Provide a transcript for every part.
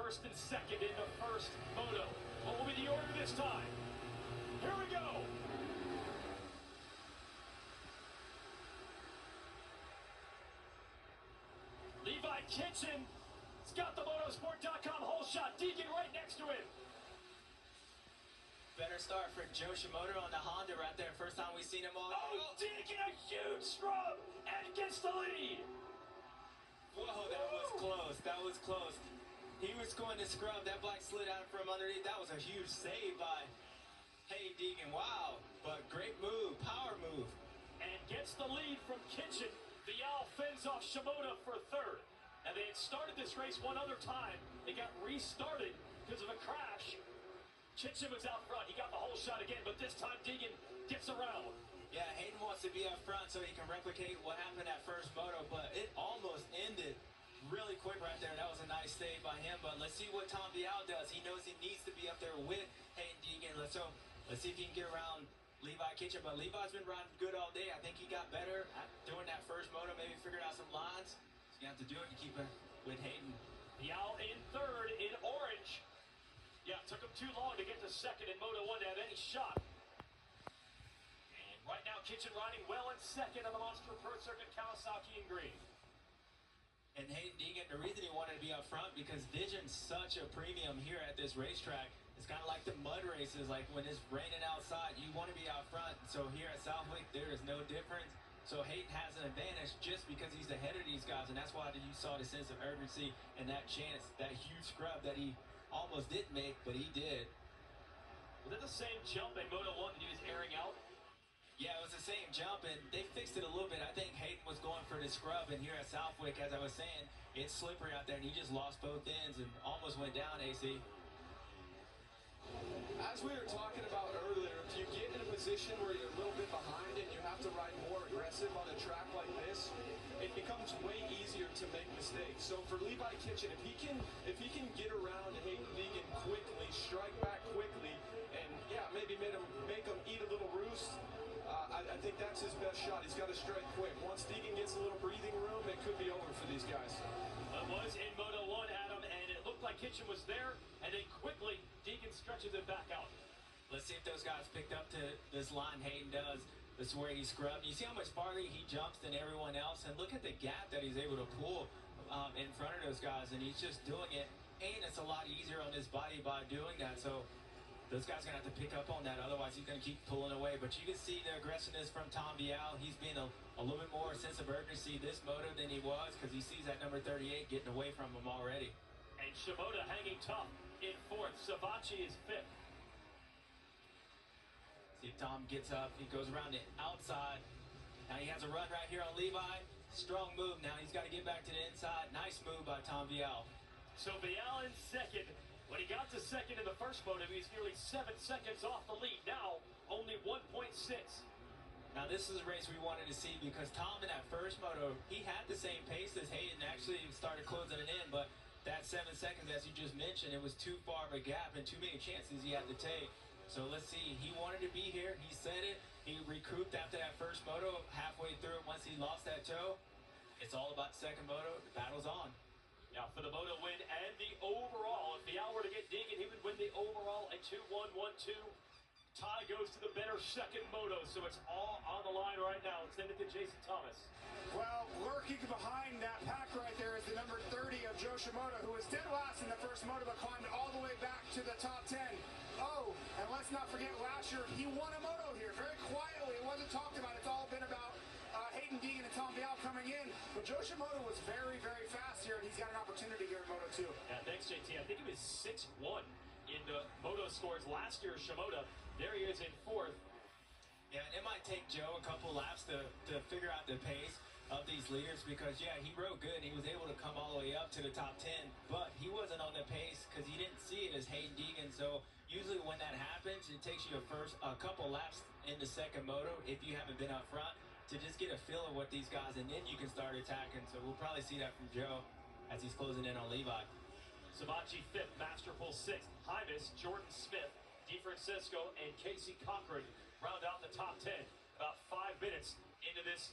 first and second in the first moto. What will be the order this time? Here we go. Levi Kitchen. He's got the motorsport.com whole shot. Deegan right next to him. Better start for Joe Shimoda on the Honda right there. First time we've seen him all. Oh, Deegan, a huge scrub and gets the lead. Whoa, that was close. That was close. He was going to scrub. That bike slid out from underneath. That was a huge save by Hayden Deegan. Wow, but great move, power move. And gets the lead from Kitchen. Vial fends off Shimoda for third. And they had started this race one other time. It got restarted because of a crash. Kitchen was out front. He got the whole shot again, but this time Deegan gets around. Yeah, Hayden wants to be up front so he can replicate what happened at first moto, but it almost ended really quick right there. That was a nice save by him, but let's see what Tom Vial does. He knows he needs to be up there with Hayden Deegan. Let's see if he can get around Levi Kitchen, but Levi's been riding good all day. I think he got better at doing that first moto, maybe figured out some lines. So you have to do it to keep it with Hayden. Vial in third in orange. Yeah, it took him too long to get to second in Moto 1 to have any shot. And right now, Kitchen riding well in second on the Monster Pro Circuit Kawasaki in green. And Hayden Deegan, the reason he wanted to be up front because vision's such a premium here at this racetrack. It's kind of like the mud races, like when it's raining outside, you want to be out front. So here at Southwick, there is no difference. So Hayden has an advantage just because he's ahead of these guys, and that's why you saw the sense of urgency and that chance, that huge scrub that he almost didn't make, but he did. Was that the same jump in Moto 1 that he was airing out? Yeah, it was the same jump, and they fixed it a little bit. I think Hayden was going for the scrub, and here at Southwick, as I was saying, it's slippery out there, and he just lost both ends and almost went down, AC. As we were talking about earlier, if you get in a position where you're a little bit behind and you have to ride more aggressive on a track like this, it becomes way easier to make mistakes. So for Levi Kitchen, if he can get around Hayden Deegan quickly, strike back quickly, and yeah, maybe make him eat a little roost, I think that's his best shot. He's got to strike quick. Once Deegan gets a little breathing room, it could be over for these guys. It was in Moto 1, Adam, and it looked like Kitchen was there, and then quickly Deegan stretches it back out. Let's see if those guys picked up to this line Hayden does. This is where he scrubbed. You see how much farther he jumps than everyone else, and look at the gap that he's able to pull in front of those guys, and he's just doing it, and it's a lot easier on his body by doing that. So those guys are going to have to pick up on that, otherwise he's going to keep pulling away. But you can see the aggressiveness from Tom Vial. He's been a little bit more sense of urgency this moto than he was because he sees that number 38 getting away from him already. And Shimoda hanging tough in fourth. Savachi is fifth. See if Tom gets up. He goes around the outside. Now he has a run right here on Levi. Strong move. Now he's got to get back to the inside. Nice move by Tom Vial. So Vial in second. When he got to second in the first moto, he was nearly 7 seconds off the lead. Now, only 1.6. Now, this is a race we wanted to see because Tom in that first moto, he had the same pace as Hayden, actually started closing it in, but that 7 seconds, as you just mentioned, it was too far of a gap and too many chances he had to take. So let's see, he wanted to be here, he said it, he recouped after that first moto, halfway through it once he lost that toe. It's all about the second moto, the battle's on. Now for the moto win and the overall, if Vial were to get Deegan, he would win the overall at 2-1, 1-2. Tie goes to the better second moto, so it's all on the line right now. Let's send it to Jason Thomas. Well, lurking behind that pack right there is the number 30 of Joe Shimoda, who was dead last in the first moto, but climbed all the way back to the top 10. Oh, and let's not forget last year, he won a moto here very quietly. It wasn't talked about. It's all been about Hayden Deegan and Tom Vial coming in. But Joe Shimoda was very, very fast here, and he's got an opportunity here in Moto 2. Yeah, thanks, JT. I think he was 6-1 in the moto scores last year. Shimoda, there he is in fourth. Yeah, and it might take Joe a couple laps to figure out the pace of these leaders because, yeah, he rode good. He was able to come all the way up to the top 10, but he wasn't on the pace because he didn't see it as Hayden Deegan. So usually when that happens, it takes you a couple laps in the second moto if you haven't been up front to just get a feel of what these guys, and then you can start attacking. So we'll probably see that from Joe as he's closing in on Levi. Savachi fifth, Masterful sixth, Hymas, Jordan Smith, DeFrancisco, and Casey Cochran round out the top 10. About 5 minutes into this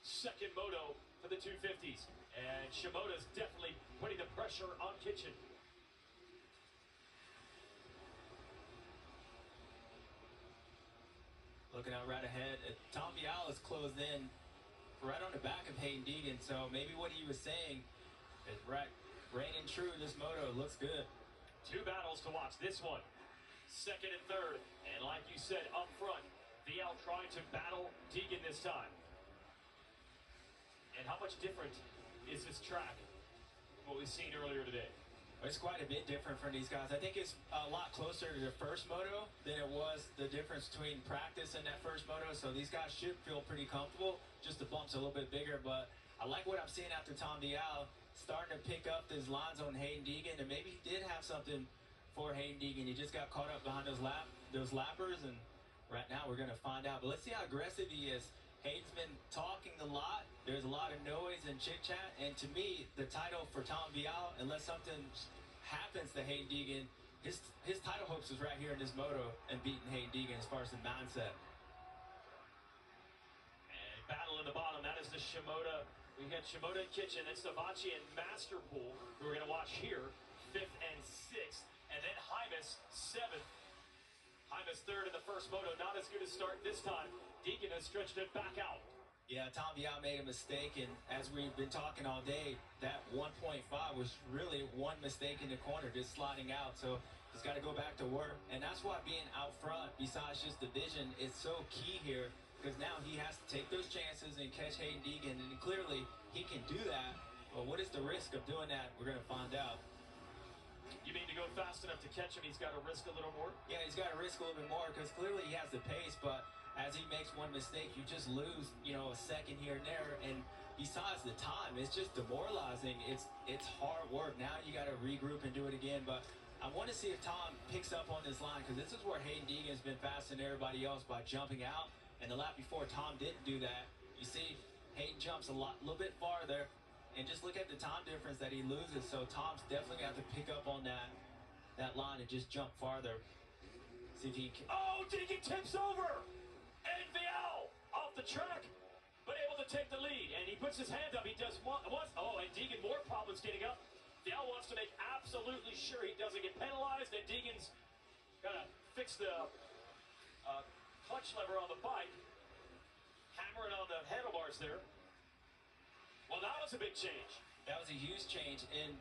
second moto for the 250s. And Shimoda's definitely putting the pressure on Kitchen. looking out right ahead. Tom Vial is closed in right on the back of Hayden Deegan, so maybe what he was saying is right, reigning true. This moto looks good. Two battles to watch. This one, second and third. And like you said, up front, Vial trying to battle Deegan this time. And how much different is this track from what we've seen earlier today? It's quite a bit different from these guys. I think it's a lot closer to the first moto than it was the difference between practice and that first moto. So these guys should feel pretty comfortable. Just the bump's a little bit bigger, but I like what I'm seeing after Tom Vial starting to pick up those lines on Hayden Deegan, and maybe he did have something for Hayden Deegan. He just got caught up behind those lappers, and right now we're gonna find out. But let's see how aggressive he is. Hayden's been talking a lot. There's a lot of noise and chit chat, and to me, the title for Tom Vial, unless something happens to Hayden Deegan, his title hopes is right here in this moto and beating Hayden Deegan as far as the mindset. And battle in the bottom, that is the Shimoda. We had Shimoda and Kitchen, that's Stavachi and Masterpool, who we're going to watch here, 5th and 6th. And then Hymas, 7th. Hymas 3rd in the first moto, not as good a start this time. Deegan has stretched it back out. Yeah, Tom Vial made a mistake, and as we've been talking all day, that 1.5 was really one mistake in the corner, just sliding out. So he's got to go back to work, and that's why being out front, besides just the vision, is so key here, because now he has to take those chances and catch Hayden Deegan, and clearly he can do that. But what is the risk of doing that? We're going to find out. You mean to go fast enough to catch him, he's got to risk a little more? Yeah, he's got to risk a little bit more, because clearly he has the pace, but as he makes one mistake, you just lose, a second here and there. And besides the time, it's just demoralizing. It's hard work. Now you got to regroup and do it again. But I want to see if Tom picks up on this line, because this is where Hayden Deegan's been faster than everybody else by jumping out. And the lap before, Tom didn't do that. You see, Hayden jumps a little bit farther, and just look at the time difference that he loses. So Tom's definitely got to pick up on that line and just jump farther. See if he can. Oh, Deegan tips over! And Vial off the track, but able to take the lead. And he puts his hand up. He does once. Oh, and Deegan more problems getting up. Vial wants to make absolutely sure he doesn't get penalized. And Deegan's got to fix the clutch lever on the bike. Hammering on the handlebars there. Well, that was a big change. That was a huge change. And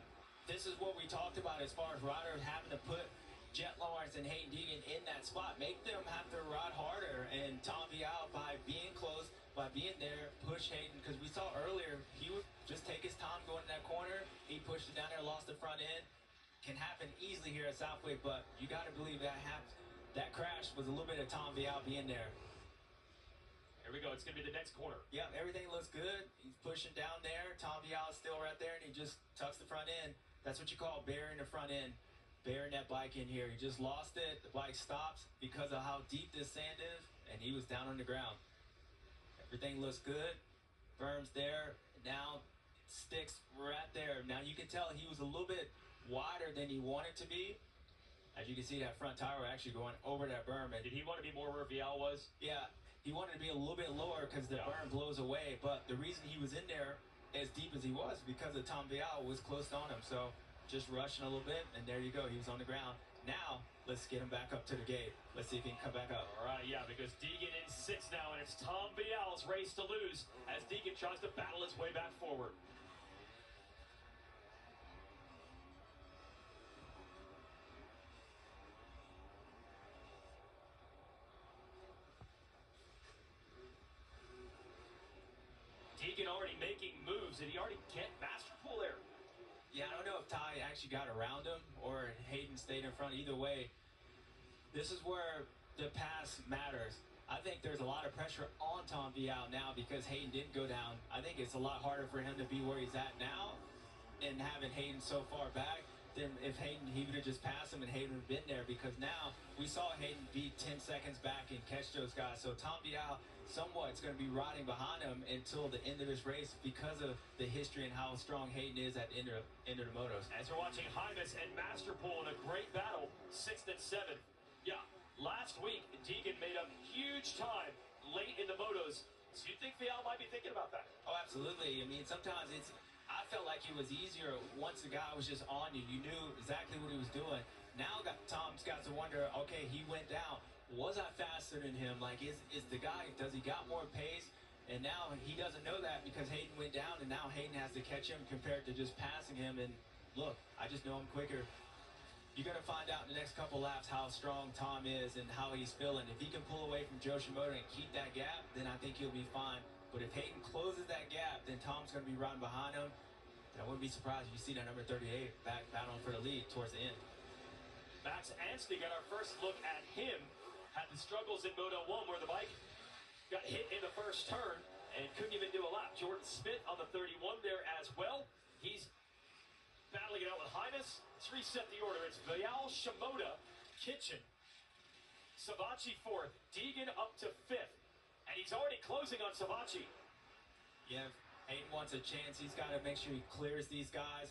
this is what we talked about as far as riders having to put Jet Lawrence and Hayden Deegan in that spot. Make them have to ride harder. And Tom Vial, by being close, by being there, push Hayden. Because we saw earlier, he would just take his time going in that corner. He pushed it down there, lost the front end. Can happen easily here at Southwick, but you got to believe that that crash was a little bit of Tom Vial being there. Here we go. It's going to be the next corner. Yep, everything looks good. He's pushing down there. Tom Vial is still right there, and he just tucks the front end. That's what you call burying the front end. Burying that bike in here. He just lost it. The bike stops because of how deep this sand is, and he was down on the ground. Everything looks good. Berm's there. Now sticks right there. Now you can tell he was a little bit wider than he wanted to be. As you can see, that front tire actually going over that berm. And did he want to be more where Vial was? Yeah, he wanted to be a little bit lower because the berm blows away. But the reason he was in there as deep as he was because of Tom Vial was close on him. So just rushing a little bit, and there you go. He was on the ground. Now, let's get him back up to the gate. Let's see if he can come back up. All right, yeah, because Deegan in 6th now, and it's Tom Vial's race to lose as Deegan tries to battle his way back forward. Deegan already making moves. Did he already get Masterpool there? Yeah, I don't know if Ty actually got around him or Hayden stayed in front. Either way, this is where the pass matters. I think there's a lot of pressure on Tom Vial now because Hayden didn't go down. I think it's a lot harder for him to be where he's at now and having Hayden so far back than if he would have just passed him and Hayden would have been there, because now we saw Hayden be 10 seconds back and catch those guys. So Tom Vial somewhat is going to be riding behind him until the end of this race because of the history and how strong Hayden is at the end of the motos. As we're watching Hymas and Masterpool in a great battle, 6th and 7th. Yeah, last week Deegan made up huge time late in the motos. So you think Vial might be thinking about that? Oh, absolutely. I mean, sometimes I felt like it was easier once the guy was just on you. You knew exactly what he was doing. Now Tom's got to wonder, okay, he went down. was I faster than him? Like, is the guy, does he got more pace? And now he doesn't know that because Hayden went down, and now Hayden has to catch him compared to just passing him. And look, I just know I'm quicker. You're going to find out in the next couple laps how strong Tom is and how he's feeling. If he can pull away from Joe Shimoda and keep that gap, then I think he'll be fine. But if Hayden closes that gap, then Tom's going to be riding behind him. And I wouldn't be surprised if you see that number 38 back battling for the lead towards the end. Max Anstey got our first look at him. Had the struggles in Moto 1 where the bike got hit in the first turn and couldn't even do a lap. Jordan Smith on the 31 there as well. He's battling it out with Hymas. Let's reset the order. It's Vial, Shimoda, Kitchen, Savatgy fourth, Deegan up to fifth. And he's already closing on Savatgy. Yeah, Hayden wants a chance. He's got to make sure he clears these guys,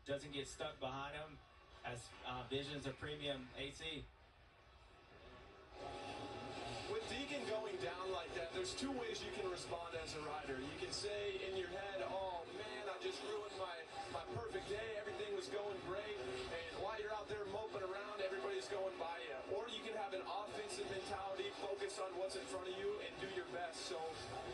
doesn't get stuck behind him, as Vision's a premium AC. With Deegan going down like that, there's two ways you can respond as a rider. You can say in your head, oh man, I just ruined my perfect day. Everything was going great. And while you're out there moping around, everybody's going by you. Or you can have an offensive mentality, focus on what's in front of you, and do your best. So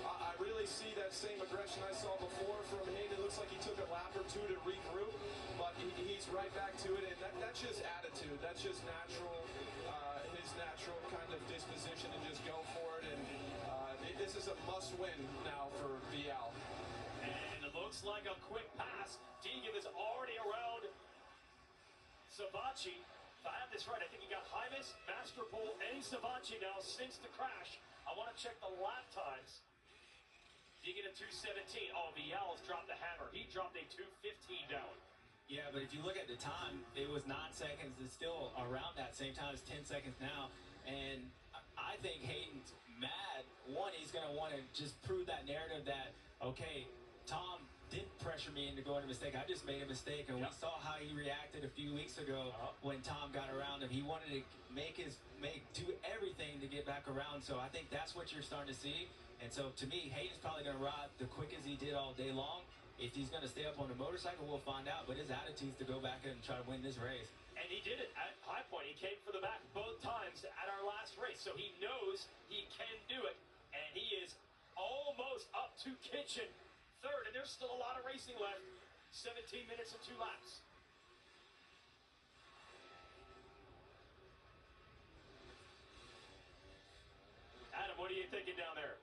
I really see that same aggression I saw before from Hayden. It looks like he took a lap or two to regroup, but he's right back to it. And that's just attitude. That's just natural. His natural kind of disposition and just go for it. And this is a must-win now for Vial. And it looks like a quick pass. Deegan is already around Savatgy. If I have this right, I think he got Hymas, Masterpole, and Savatgy now since the crash. I want to check the lap times. Deegan at 2:17. Oh, Vial's dropped the hammer. He dropped a 2:15 down. Yeah, but if you look at the time, it was 9 seconds. It's still around that same time as 10 seconds now. And I think Hayden's mad. One, he's going to want to just prove that narrative that, okay, Tom didn't pressure me into going to mistake. I just made a mistake. And we saw how he reacted a few weeks ago when Tom got around him. He wanted to do everything to get back around. So I think that's what you're starting to see. And so to me, Hayden's probably going to ride the quick as he did all day long. If he's going to stay up on the motorcycle, we'll find out. But his attitude is to go back and try to win this race. And he did it at High Point. He came for the back both times at our last race. So he knows he can do it. And he is almost up to Kitchen third. And there's still a lot of racing left. 17 minutes and 2 laps. Adam, what are you thinking down there?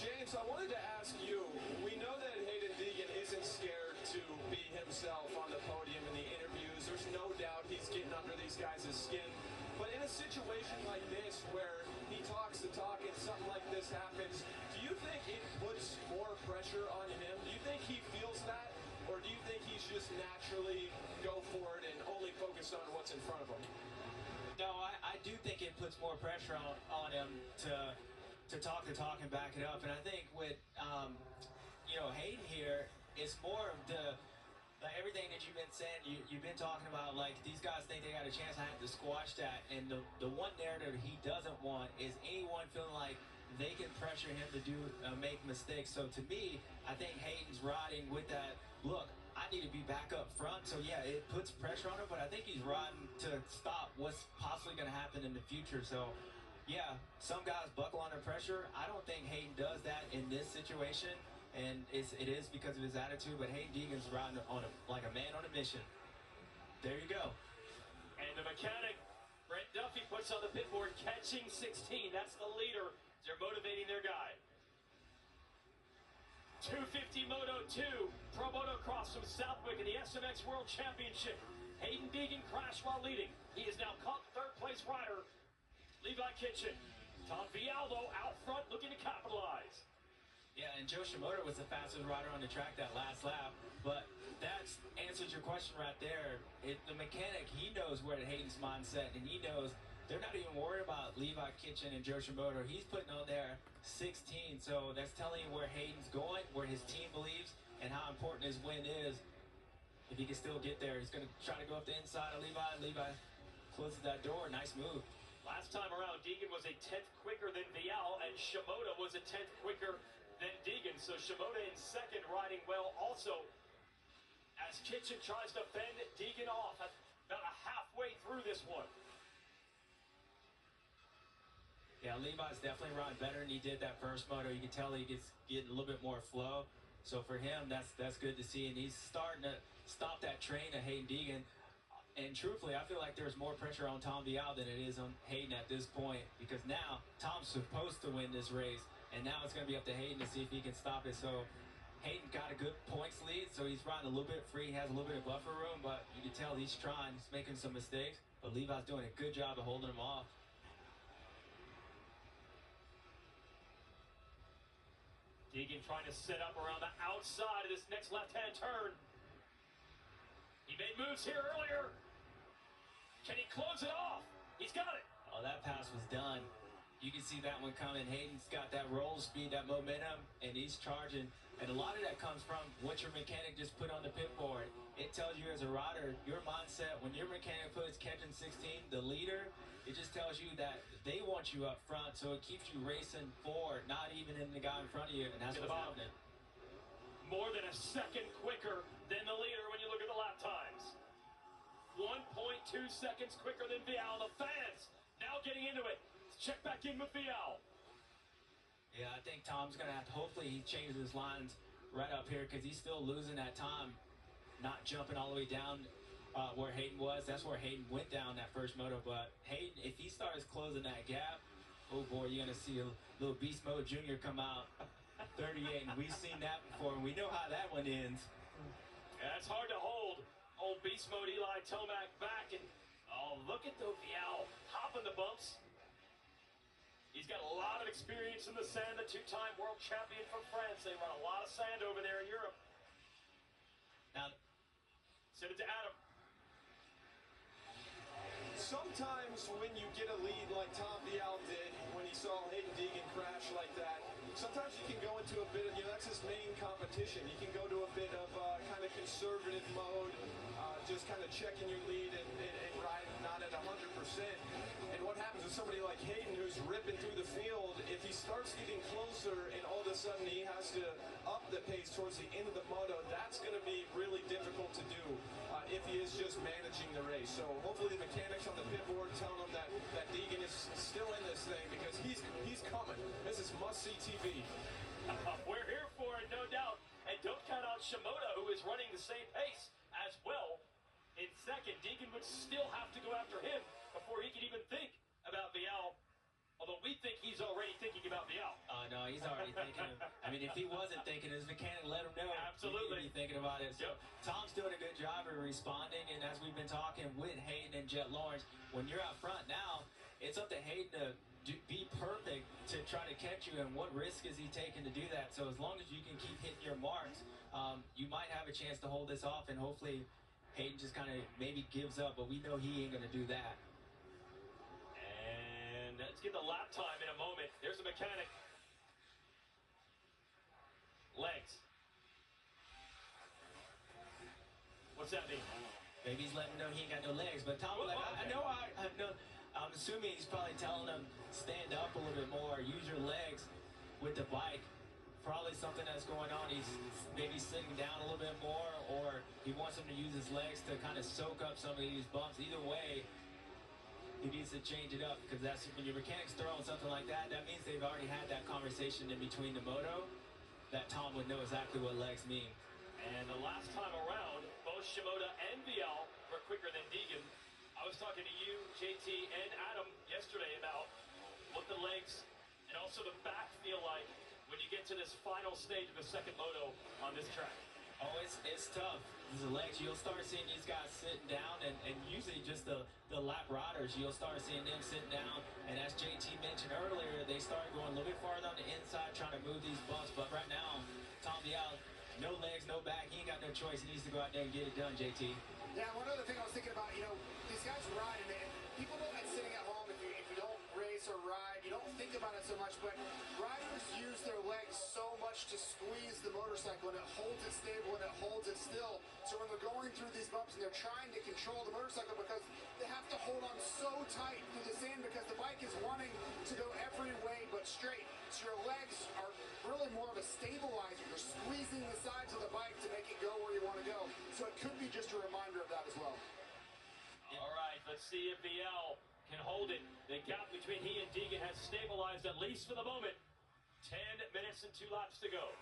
James, I wanted to ask you, we know that Hayden Deegan isn't scared to be himself on the podium in the interviews. There's no doubt he's getting under these guys' skin. But in a situation like this where he talks the talk and something like this happens, do you think it puts more pressure on him? Do you think he feels that? Or do you think he's just naturally go for it and only focus on what's in front of him? No, I do think it puts more pressure on him to talk the talk and back it up. And I think with, Hayden here, it's more of everything that you've been saying, you've been talking about, like, these guys think they got a chance. I have to squash that. And the one narrative he doesn't want is anyone feeling like they can pressure him to make mistakes. So to me, I think Hayden's riding with that, look, I need to be back up front. So yeah, it puts pressure on him, but I think he's riding to stop what's possibly going to happen in the future. So yeah, some guys buckle under pressure. I don't think Hayden does that in this situation, and it is because of his attitude. But Hayden Deegan's riding like a man on a mission. There you go. And the mechanic, Brent Duffy, puts on the pit board, catching 16. That's the leader. They're motivating their guy. 250 Moto 2, Pro Motocross from Southwick in the SMX World Championship. Hayden Deegan crashed while leading. He is now caught third place rider, Levi Kitchen. Tom Vialdo out front looking to capitalize. Yeah, and Joe Shimoda was the fastest rider on the track that last lap. But that answers your question right there. The mechanic, he knows where Hayden's mindset, and he knows they're not even worried about Levi Kitchen and Joe Shimoda. He's putting on there 16, so that's telling you where Hayden's going, where his team believes, and how important his win is. If he can still get there, he's going to try to go up the inside of Levi. Levi closes that door. Nice move. Last time around, Deegan was a 10th quicker than Vial, and Shimoda was a 10th quicker than Deegan. So Shimoda in second, riding well also. As Kitchen tries to fend Deegan off, about halfway through this one. Yeah, Levi's definitely run better than he did that first moto. You can tell he gets getting a little bit more flow. So for him, that's good to see. And he's starting to stop that train of Hayden Deegan. And truthfully, I feel like there's more pressure on Tom Vial than it is on Hayden at this point, because now Tom's supposed to win this race, and now it's going to be up to Hayden to see if he can stop it. So Hayden got a good points lead, so he's riding a little bit free. He has a little bit of buffer room, but you can tell he's trying. He's making some mistakes, but Levi's doing a good job of holding him off. Deegan trying to set up around the outside of this next left-hand turn. He made moves here earlier. Can he close it off? He's got it. Oh, that pass was done. You can see that one coming. Hayden's got that roll speed, that momentum, and he's charging. And a lot of that comes from what your mechanic just put on the pit board. It tells you as a rider, your mindset, when your mechanic puts catching 16, the leader, it just tells you that they want you up front, so it keeps you racing forward, not even in the guy in front of you, and that's what's happening. More than a second quicker than the leader when you look at the lap times. 1.2 seconds quicker than Vial. The fans now getting into it. Let's check back in with Vial. Yeah, I think Tom's going to have to, hopefully he changes his lines right up here, because he's still losing that time, not jumping all the way down where Hayden was. That's where Hayden went down that first moto. But Hayden, if he starts closing that gap, oh boy, you're going to see a little Beast Mode Jr. come out 38, and we've seen that before, and we know how that one ends. Yeah, it's hard to hold old Beast Mode Eli Tomac back, and oh, look at the Vial hopping the bumps. He's got a lot of experience in the sand, the two-time world champion from France. They run a lot of sand over there in Europe. Now, send it to Adam. Sometimes when you get a lead like Tom Vial did, when he saw Hayden Deegan crash like that, sometimes you can go into a bit of, that's his main competition. You can go to a bit of kind of conservative mode, just kind of checking your lead and riding not at 100%. And what happens with somebody like Hayden, who's ripping through the field, if he starts getting closer and all of a sudden he has to up the pace towards the end of the moto, that's going to be really difficult to do if he is just managing the race. So hopefully the mechanics on the pit board telling him that Deegan is still in this thing, because he's coming. This is must-see TV. We're here for it, no doubt. And don't count out Shimoda, who is running the same pace as well. In second, Deegan would still have to go after him before he can even think about Vial. Although we think he's already thinking about Vial. No, he's already thinking. I mean, if he wasn't thinking, his mechanic let him know. Absolutely. He'd be thinking about it. So yep. Tom's doing a good job of responding, and as we've been talking with Hayden and Jet Lawrence, when you're out front now, it's up to Hayden to be perfect to try to catch you, and what risk is he taking to do that? So as long as you can keep hitting your marks, you might have a chance to hold this off, and hopefully Hayden just kind of maybe gives up, but we know he ain't going to do that. And let's get the lap time in a moment. There's the mechanic. Legs. What's that mean? Maybe he's letting him know he ain't got no legs, but Tom, like, I'm assuming he's probably telling him stand up a little bit more, use your legs with the bike. Probably something that's going on. He's maybe sitting down a little bit more, or he wants him to use his legs to kind of soak up some of these bumps. Either way, he needs to change it up, because that's when your mechanic's throwing something like that, that means they've already had that conversation in between the moto, that Tom would know exactly what legs mean. And the last time around, both Shimoda and Vial were quicker than Deegan. I was talking to you, JT, and Adam yesterday about what the legs and also the back feel like when you get to this final stage of the second moto on this track. Oh, it's tough. The legs, you'll start seeing these guys sitting down, and usually just the lap riders, you'll start seeing them sitting down, and as JT mentioned earlier, they start going a little bit farther on the inside trying to move these bumps, but right now, Tom Vial, no legs, no back, he ain't got no choice. He needs to go out there and get it done, JT. Yeah, one other thing I was thinking about, these guys ride, and people know that sitting at home, if you don't race or ride, you don't think about it so much, but riders use their legs so much to squeeze the motorcycle, and it holds it stable and it holds it still. So when they're going through these bumps and they're trying to control the motorcycle, because they have to hold on so tight through the sand, because the bike is wanting to go every way but straight. So your legs are really more of a stabilizer. You're squeezing the sides of the bike to make it go where you want to go. So it could be just a reminder of that as well. All right, let's see if Vial can hold it. The gap between he and Deegan has stabilized, at least for the moment. 10 minutes and 2 laps to go.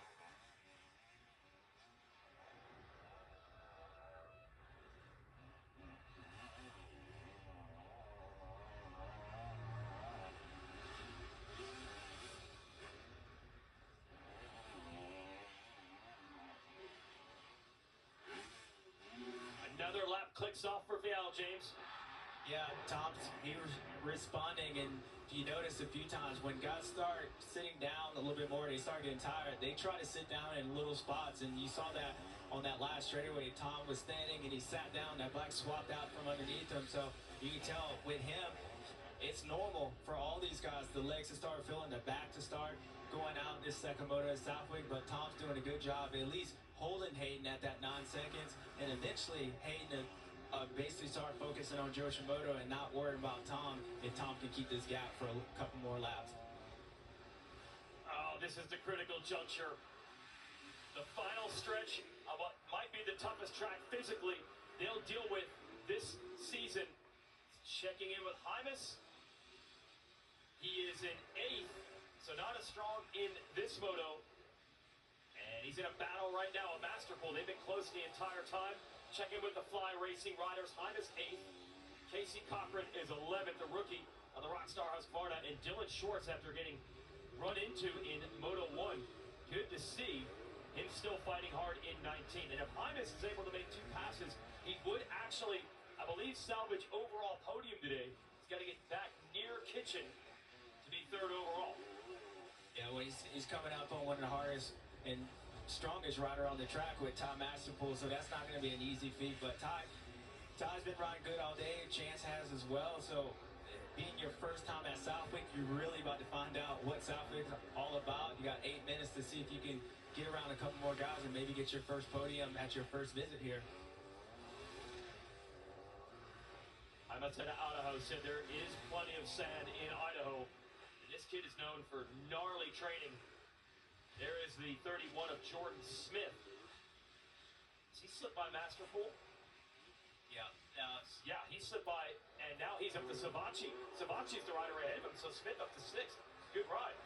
Another lap clicks off for Vial, James. Yeah, Tom's responding, and you notice a few times when guys start sitting down a little bit more, they start getting tired. They try to sit down in little spots, and you saw that on that last straightaway. Tom was standing, and he sat down. That bike swapped out from underneath him, so you can tell with him, it's normal for all these guys, the legs to start feeling, the back to start going out this second moto at Southwick, but Tom's doing a good job at least holding Hayden at that 9 seconds, and eventually Hayden basically start focusing on Joe Shimoda and not worrying about Tom if Tom can keep this gap for a couple more laps. Oh, this is the critical juncture. The final stretch of what might be the toughest track physically they'll deal with this season. Checking in with Hymas. He is in 8th, so not as strong in this moto. And he's in a battle right now, a Masterpool. They've been close the entire time. Check in with the Fly Racing riders. Hymas 8th. Casey Cochran is 11th, the rookie of the Rockstar Husqvarna. And Dylan Schwartz, after getting run into in Moto 1. Good to see him still fighting hard in 19. And if Hymas is able to make 2 passes, he would actually, I believe, salvage overall podium today. He's got to get back near Kitchen to be 3rd overall. Yeah, well, he's coming up on one of the hardest and strongest rider on the track with Ty Masterpool, so that's not going to be an easy feat. But Ty's been riding good all day. Chance has as well. So being your first time at Southwick, you're really about to find out what Southwick's all about. You got 8 minutes to see if you can get around a couple more guys and maybe get your first podium at your first visit here. Hymas out of Idaho said there is plenty of sand in Idaho. And this kid is known for gnarly training. There is the 31 of Jordan Smith. Does he slip by Masterpool? Yeah. Yeah, he slipped by, and now he's up to Savachi. Savachi's the rider ahead of him, so Smith up to 6th. Good ride.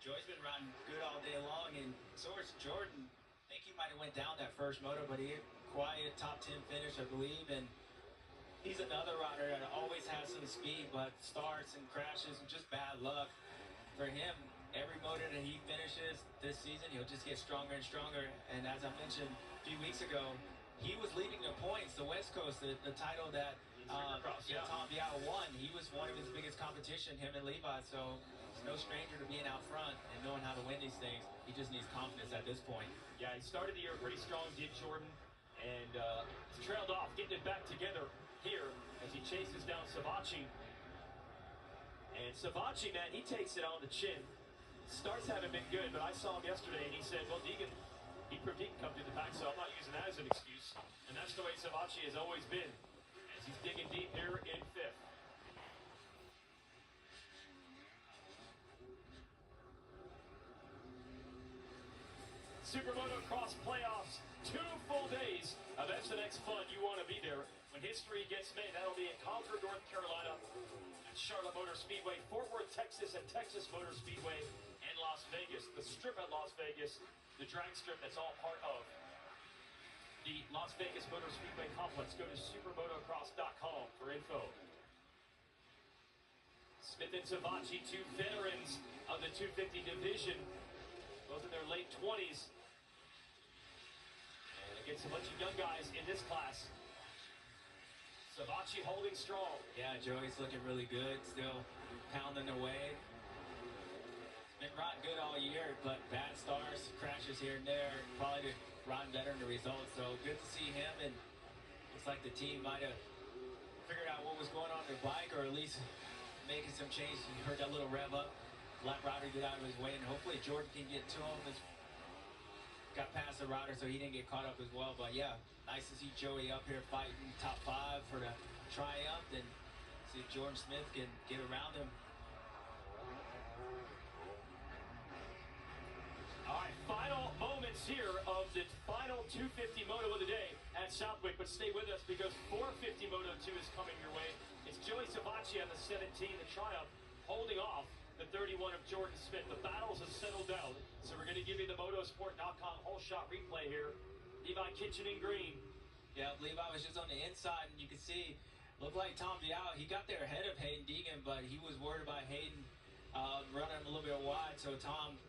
Joy's been riding good all day long, and so is Jordan. I think he might have went down that first moto, but he had quiet top 10 finish, I believe, and he's another rider that always has some speed, but starts and crashes and just bad luck. For him, every moto that he finishes this season, he'll just get stronger and stronger. And as I mentioned a few weeks ago, he was leading the points, the West Coast, the title that Tom Vial won. He was one of his biggest competition, him and Levi. So he's no stranger to being out front and knowing how to win these things. He just needs confidence at this point. Yeah, he started the year pretty strong, did Jordan, and trailed off, getting it back together here as he chases down Savachi. And Savachi, man, he takes it on the chin. Starts haven't been good, but I saw him yesterday, and he said, well, Deegan, he proved he can come through the pack, so I'm not using that as an excuse. And that's the way Savachi has always been, as he's digging deep here in 5th. Supermoto Cross playoffs, 2 full days of SNX fun. You want to be there. When history gets made, that'll be in Concord, North Carolina, at Charlotte Motor Speedway, Fort Worth, Texas, and Texas Motor Speedway, and Las Vegas. The strip at Las Vegas, the drag strip that's all part of the Las Vegas Motor Speedway complex. Go to supermotocross.com for info. Smith and Savachi, 2 veterans of the 250 division, both in their late 20s. And against a bunch of young guys in this class. Savachi holding strong. Yeah, Joey's looking really good, still pounding away. Been riding good all year, but bad starts, crashes here and there. Probably riding better in the results, so good to see him. And looks like the team might have figured out what was going on with their bike, or at least making some changes. You heard that little rev up. Lap rider get out of his way, and hopefully Jordan can get to him. Got past the rider, so he didn't get caught up as well. But yeah, nice to see Joey up here fighting top 5 for the triumph, and see if Jordan Smith can get around him. All right, final moments here of the final 250 Moto of the day at Southwick, but stay with us because 450 Moto 2 is coming your way. It's Joey Savatgy on the 17, the Triumph, holding off the 31 of Jordan Smith. The battles have settled down, so we're going to give you the motosport.com whole shot replay here. Levi Kitchen in green. Yeah, Levi was just on the inside, and you can see, looked like Tom Vial. He got there ahead of Hayden Deegan, but he was worried about Hayden running him a little bit wide, so Tom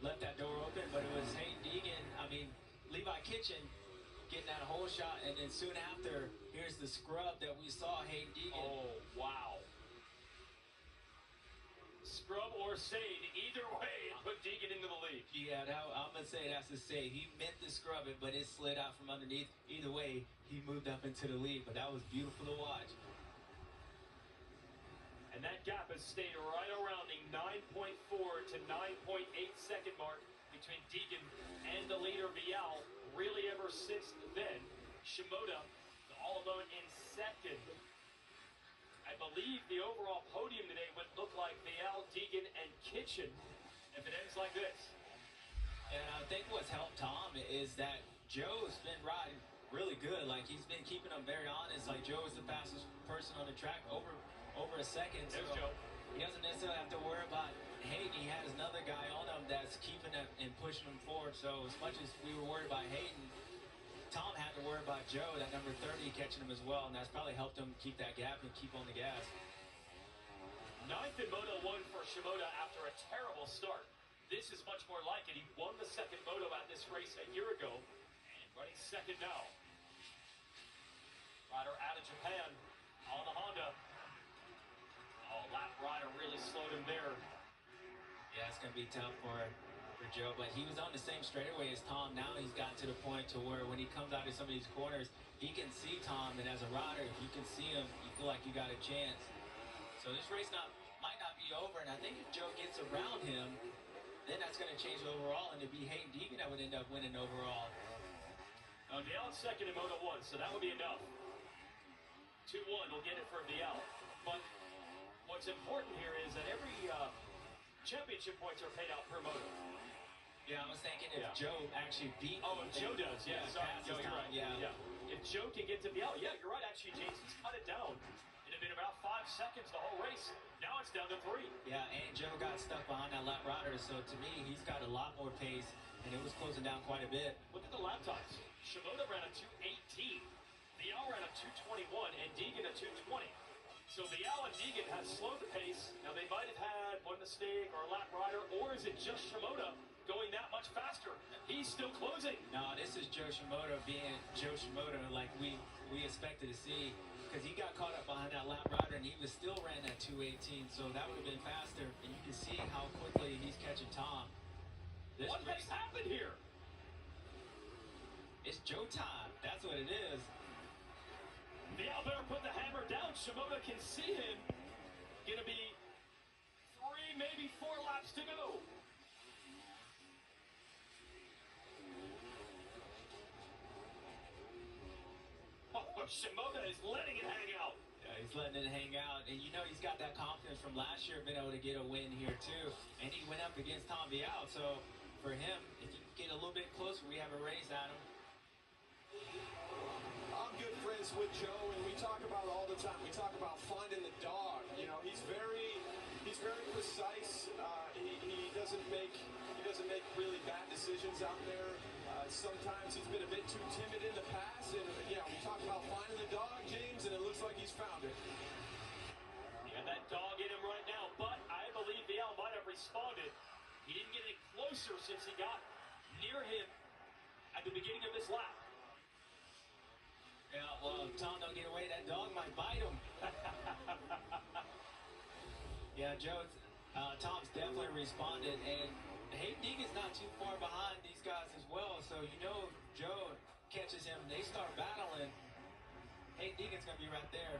left that door open, but it was Levi Kitchen getting that whole shot, and then soon after, here's the scrub that we saw Hayden Deegan. Oh, wow. Scrub or save, either way, it put Deegan into the lead. Yeah, I'm going to say that's a save. He meant to scrub it, but it slid out from underneath. Either way, he moved up into the lead, but that was beautiful to watch. And that gap has stayed right around the 9.4 to 9.8 second mark between Deegan and the leader Vial. Really ever since then, Shimoda all alone in second. I believe the overall podium today would look like Vial, Deegan, and Kitchen if it ends like this. And I think what's helped Tom is that Joe's been riding really good. Like, he's been keeping him very honest. Like, Joe is the fastest person on the track over a second. There's so Joe. He doesn't necessarily have to worry about Hayden. He has another guy on him that's keeping him and pushing him forward. So as much as we were worried about Hayden, Tom had to worry about Joe, that number 30, catching him as well, and that's probably helped him keep that gap and keep on the gas. Ninth in Moto 1 for Shimoda after a terrible start. This is much more like it. He won the second Moto at this race a year ago, and running second now. Rider out of Japan on the Honda. Oh, lap rider really slowed him there. Yeah, it's going to be tough for Joe, but he was on the same straightaway as Tom. Now he's gotten to the point to where when he comes out of some of these corners, he can see Tom, and as a rider, if you can see him, you feel like you got a chance. So this race might not be over, and I think if Joe gets around him, then that's going to change overall, and it'd be Hayden Deegan that would end up winning overall. Vial second in Moto 1, so that would be enough. 2-1 will get it for Vial. But what's important here is that every championship points are paid out per moto. Yeah, I was thinking if Joe actually beat... Oh, if Joe does, yeah. Sorry, Joe, you're right. Yeah. If Joe can get to Vial, yeah, you're right, actually, James. He's cut it down. It had been about 5 seconds the whole race. Now it's down to 3. Yeah, and Joe got stuck behind that lap rider, so to me, he's got a lot more pace, and it was closing down quite a bit. Look at the lap times. Shimoda ran a 2:18. Vial ran a 2:21, and Deegan a 2:20. So Vial and Deegan have slowed the pace. Now they might have had one mistake or a lap rider, or is it just Shimoda going that much faster? He's still closing. No, this is Joe Shimoda being Joe Shimoda like we expected to see, because he got caught up behind that lap rider and he was still ran at 2:18, so that would have been faster, and you can see how quickly he's catching Tom. What has happened here? It's Joe time. That's what it is. Vial better put the hammer down. Shimoda can see him. Gonna be 3, maybe 4 laps to go. Oh, Shimoda is letting it hang out. Yeah, he's letting it hang out, and you know he's got that confidence from last year, being able to get a win here too. And he went up against Tom Vial, so for him, if you get a little bit closer, we have a race at him. I'm good friends with Joe, and we talk about all the time. We talk about finding the dog. You know, he's very precise. He doesn't make really bad decisions out there. Sometimes he's been a bit too timid in the past, and yeah, we talk about finding the dog, James, and it looks like he's found it. Yeah, that dog in him right now, but I believe Vial might have responded. He didn't get any closer since he got near him at the beginning of this lap. Yeah, well, if Tom don't get away, that dog might bite him. Yeah, Tom's definitely responded, and Hayden Deegan's not too far behind these guys as well, so you know Joe catches him, they start battling. Hayden Deegan's going to be right there.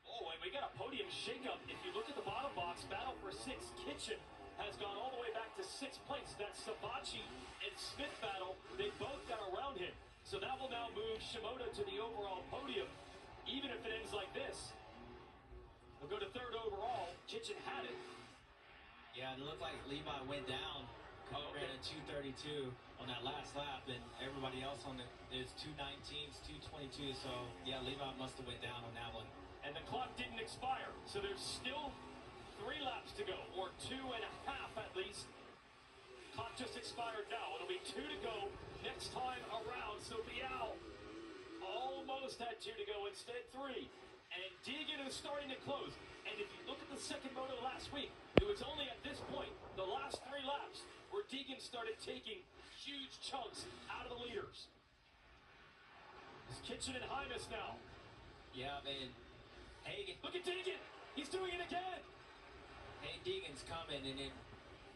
Oh, and we got a podium shakeup. If you look at the bottom box, battle for 6th, Kitchen has gone all the way back to 6th place. That Savatgy and Smith battle, they both got around him. So that will now move Shimoda to the overall podium, even if it ends like this. We'll go to 3rd overall. Kitchen had it. Yeah, it looked like Levi went down Oh, okay. Ran a 2:32 on that last lap, and everybody else on it is 2:19s, 2:22. So yeah, Levi must have went down on that one. And the clock didn't expire, so there's still 3 laps to go, or 2.5 at least. Clock just expired now. It'll be 2 to go next time around. So Vial almost had 2 to go, instead 3. And Deegan is starting to close. And if you look at the second moto last week, it was only at this point, the last 3 laps, where Deegan started taking huge chunks out of the leaders. It's Kitchen and Hymas now. Yeah, man. Hagan. Look at Deegan. He's doing it again. Hey, Deegan's coming, and then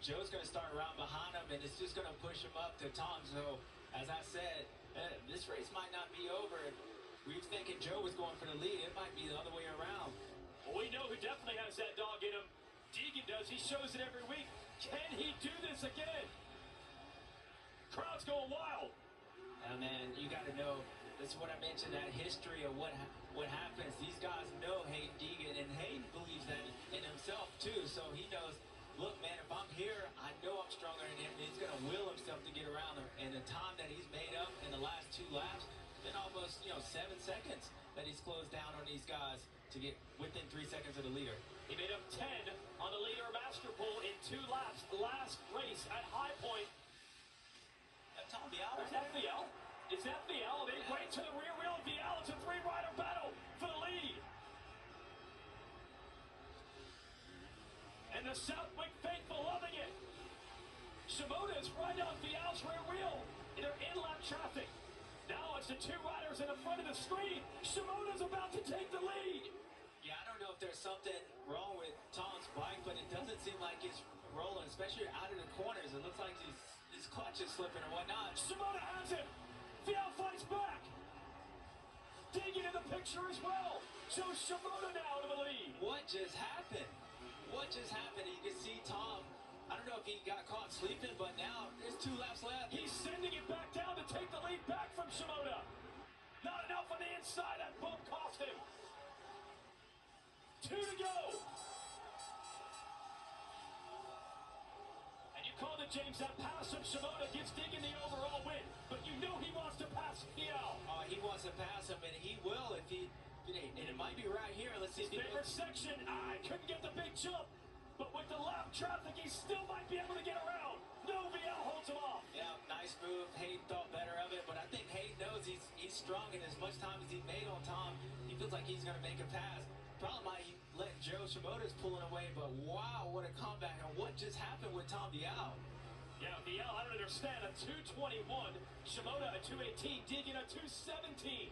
Joe's going to start around behind him, and it's just going to push him up to Tom. So, as I said, this race might not be over. We were thinking Joe was going for the lead. It might be the other way around. Well, we know who definitely has that dog in him. Deegan does. He shows it every week. Can he do this again? Crowd's going wild. Man, you got to know. That's what I mentioned, that history of what happens. These guys know Hayden Deegan, and Hayden believes that in himself, too. So he knows, look, man, if I'm here, I know I'm stronger than him. He's going to will himself to get around there. And the time that he's made up in the last 2 laps, been almost, 7 seconds that he's closed down on these guys to get within 3 seconds of the leader. He made up 10 on the leader Master Pool in 2 laps. Last race at High Point. Tom Vial. Is that Vial? Is that Vial? They right to the rear wheel of Vial. It's a 3-rider battle for the lead. And the Southwick faithful loving it. Shimoda is right on Vial's rear wheel. They're in lap traffic. Now it's the 2 riders in the front of the screen. Shimoda's about to take the lead. Yeah, I don't know if there's something wrong with Tom's bike, but it doesn't seem like it's rolling, especially out of the corners. It looks like his clutch is slipping or whatnot. Shimoda has it. Vial fights back. Digging in the picture as well. Shows Shimoda now to the lead. What just happened? What just happened? You can see Tom. I don't know if he got caught sleeping, but now there's 2 laps left. He's sending it back down to take the lead back from Shimoda. Not enough on the inside. That bump cost him. 2 to go. And you called it, James. That pass from Shimoda gives Deegan the overall win. But you know he wants to pass Vial. He wants to pass him, and he will if he... And it might be right here. Let's see if he... Favorite section. I couldn't get the big jump. But with the lap traffic, he still might be able to get around. No, Vial holds him off. Yeah, nice move. Hayden thought better of it, but I think Hayden knows he's strong, and as much time as he made on Tom, he feels like he's going to make a pass. Problem might let Joe Shimoda's pulling away, but wow, what a comeback. And what just happened with Tom Vial? Yeah, Vial, I don't understand. A 2:21. Shimoda a 2:18. Deegan a 2:17.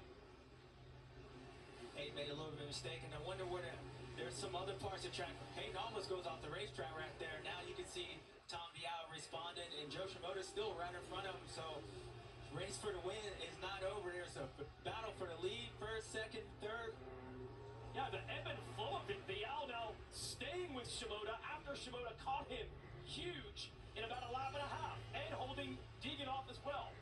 Hayden made a little bit of a mistake, and I wonder where there's some other parts of the track. Hayden almost goes off the racetrack right there. Now you can see Tom Vial responded, and Joe Shimoda still right in front of him. So race for the win is not over. There's a battle for the lead, first, second, third. Yeah, the ebb and flow of it. Vial now staying with Shimoda after Shimoda caught him huge in about a lap and a half, and holding Deegan off as well.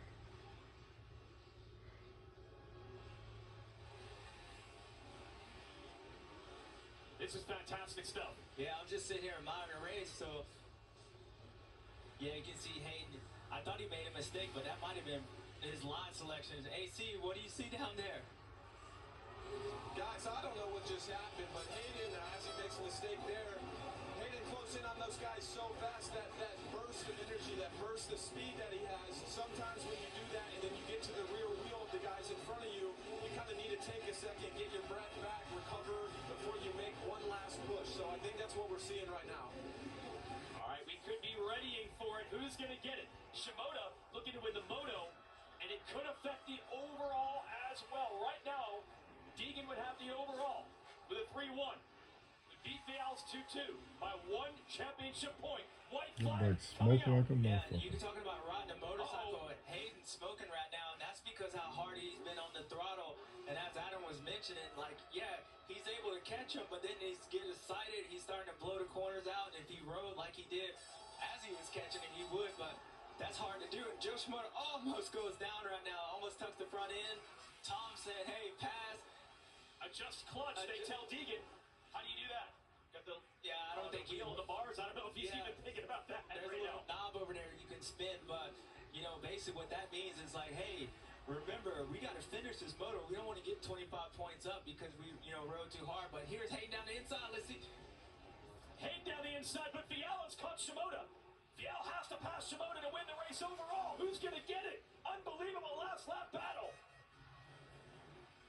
This is fantastic stuff. Yeah, I'm just sitting here admiring the race, so yeah, you can see Hayden. I thought he made a mistake, but that might have been his line selections. AC, what do you see down there? Guys, I don't know what just happened, but Hayden, as he makes a mistake there, Hayden close in on those guys so fast, that burst of energy, that burst of speed that he has. Sometimes when you do that and then you get to the rear wheel of the guys in front of you, you kind of need to take a second, get your breath back, recover before you make one last push. So I think that's what we're seeing right now. All right, we could be readying for it. Who's going to get it? Shimoda looking to win the moto, and it could affect the overall as well. Right now, Deegan would have the overall with a 3-1. We beat Vial's 2-2 by 1 championship point. White flag coming out. Yeah, you can talk about riding a motorcycle. Hayden's smoking right now, and that's because how hard he's been on the throttle. And as Adam was mentioning, like, yeah, he's able to catch him, but then he's getting excited. He's starting to blow the corners out. And if he rode like he did as he was catching him, he would, but that's hard to do. And Joe Shimoda almost goes down right now, almost tucks the front end. Tom said, hey, pass. Adjust clutch, they tell Deegan. How do you do that? Got the Yeah, I don't think he on the bars. I don't know if he's Yeah. even thinking about that There's right a little now. knob over there you can spin, but you know, basically what that means is like, hey, remember, we got to finish this moto. We don't want to get 25 points up because we, rode too hard. But here's Hayden down the inside. Let's see. Hayden down the inside, but Viala's caught Shimoda. Viala has to pass Shimoda to win the race overall. Who's going to get it? Unbelievable last lap battle.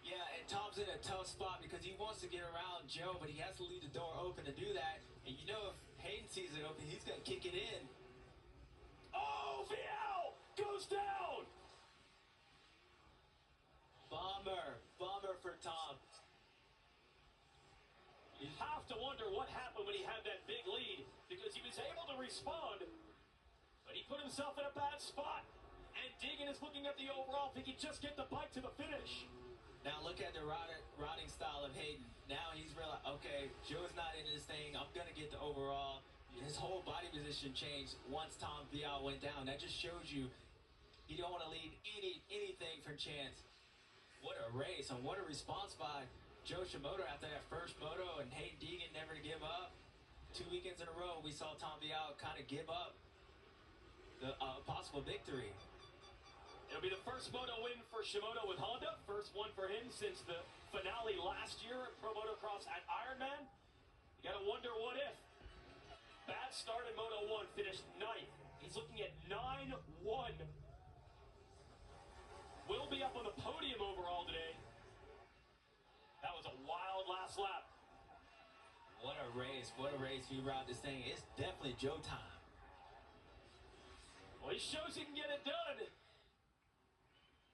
Yeah, and Tom's in a tough spot because he wants to get around Joe, but he has to leave the door open to do that. And if Hayden sees it open, he's going to kick it in. Oh, Viala goes down. Bummer for Tom. You have to wonder what happened when he had that big lead, because he was able to respond, but he put himself in a bad spot. And Deegan is looking at the overall if he can just get the bike to the finish. Now look at the riding style of Hayden. Now he's realized, okay, Joe's not in this thing. I'm going to get the overall. His whole body position changed once Tom Viala went down. That just shows you he don't want to leave anything for chance. What a race and what a response by Joe Shimoda after that first moto, and Hayden Deegan never to give up. 2 weekends in a row, we saw Tom Viala kind of give up the possible victory. It'll be the first moto win for Shimoda with Honda. First one for him since the finale last year at Pro Motocross at Ironman. You gotta wonder what if. Bad start in Moto 1, finished 9th. He's looking at 9-1. Will be up on the podium overall today. That was a wild last lap. What a race we ride this thing. It's definitely Joe time. Well, he shows he can get it done.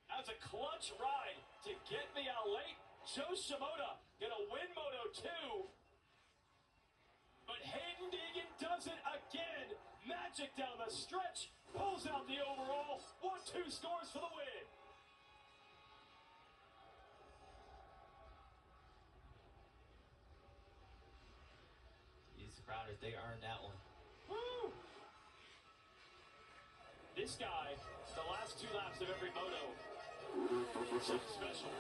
That's a clutch ride to get me out late. Joe Shimoda gonna win Moto 2. But Hayden Deegan does it again. Magic down the stretch. Pulls out the overall. 1-2 scores for the win. These riders, they earned that one. Woo! This guy, the last 2 laps of every moto, something special.